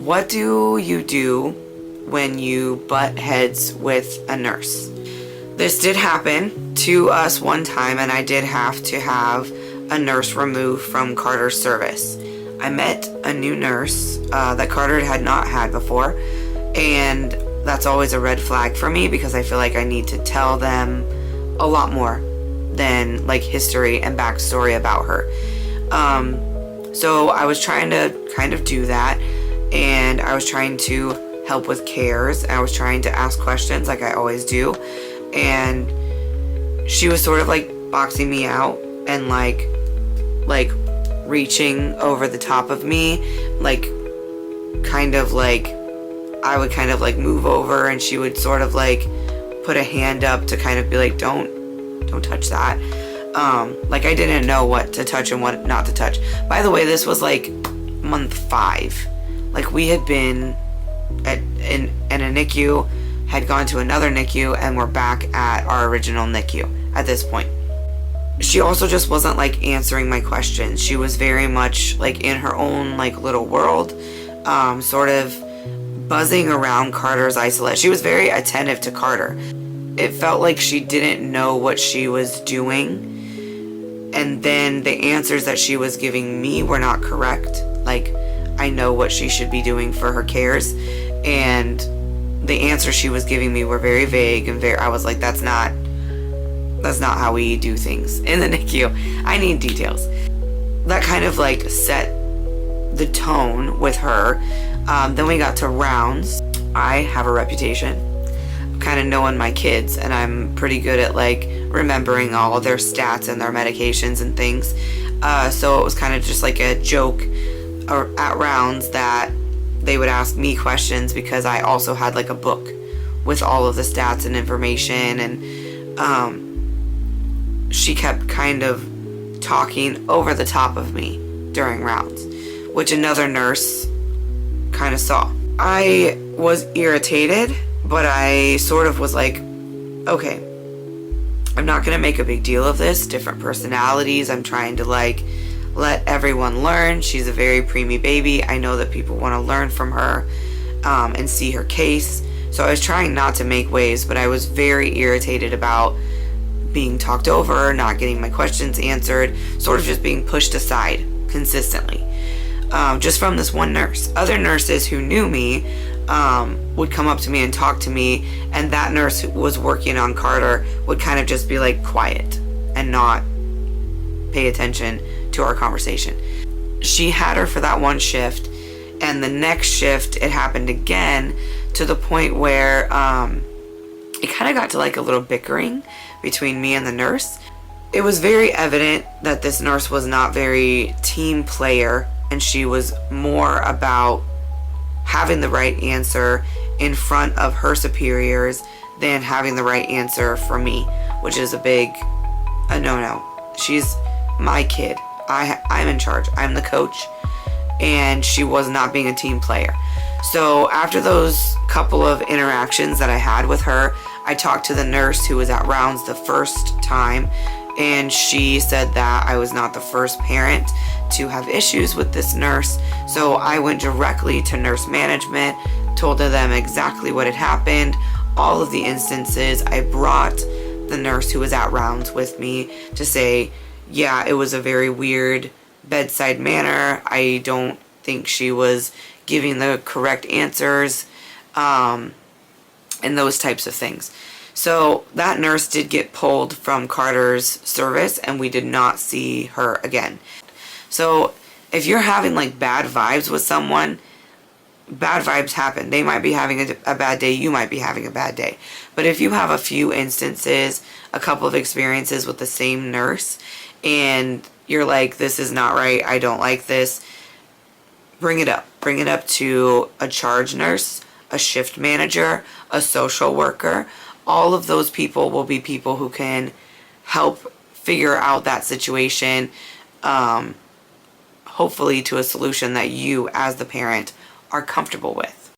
What do you do when you butt heads with a nurse? This did happen to us one time, and I did have to have a nurse removed from Carter's service. I met a new nurse that Carter had not had before, and that's always a red flag for me because I feel like I need to tell them a lot more than like history and backstory about her. So I was trying to kind of do that, and I was trying to help with cares. I was trying to ask questions like I always do, and she was sort of like boxing me out and like reaching over the top of me, like kind of like I would kind of like move over and she would sort of like put a hand up to kind of be like, don't touch that. Like I didn't know what to touch and what not to touch. By the way, this was like month 5. Like we had been in a NICU, had gone to another NICU, and we're back at our original NICU at this point. She also just wasn't like answering my questions. She was very much like in her own like little world, sort of buzzing around Carter's isolate. She was very attentive to Carter. It felt like she didn't know what she was doing, and then the answers that she was giving me were not correct. Like I know what she should be doing for her cares, and the answers she was giving me were very vague and I was like, that's not how we do things in the NICU. I need details. That kind of like set the tone with her. Then we got to rounds. I have a reputation of kind of knowing my kids, and I'm pretty good at like remembering all of their stats and their medications and things. So it was kind of just like a joke at rounds that they would ask me questions because I also had like a book with all of the stats and information, and she kept kind of talking over the top of me during rounds, which another nurse kind of saw. I was irritated, but I sort of was like, okay, I'm not gonna make a big deal of this. Different personalities. I'm trying to like let everyone learn. She's a very preemie baby. I know that people want to learn from her and see her case. So I was trying not to make waves, but I was very irritated about being talked over, not getting my questions answered, sort of just being pushed aside consistently. Just from this one nurse. Other nurses who knew me would come up to me and talk to me, and that nurse who was working on Carter would kind of just be like quiet and not pay attention to our conversation. She had her for that one shift, and the next shift it happened again, to the point where it kind of got to like a little bickering between me and the nurse. It was very evident that this nurse was not very team player, and she was more about having the right answer in front of her superiors than having the right answer for me, which is a no-no. She's my kid. I'm in charge. I'm the coach, and she was not being a team player. So after those couple of interactions that I had with her, I talked to the nurse who was at rounds the first time, and she said that I was not the first parent to have issues with this nurse. So I went directly to nurse management, told them exactly what had happened, all of the instances. I brought the nurse who was at rounds with me to say, yeah, it was a very weird bedside manner. I don't think she was giving the correct answers, and those types of things. So that nurse did get pulled from Carter's service, and we did not see her again. So if you're having like bad vibes with someone, bad vibes happen. They might be having a bad day. You might be having a bad day. But if you have a few instances, a couple of experiences with the same nurse, and you're like, this is not right, I don't like this, bring it up. Bring it up to a charge nurse, a shift manager, a social worker. All of those people will be people who can help figure out that situation, hopefully to a solution that you as the parent are comfortable with.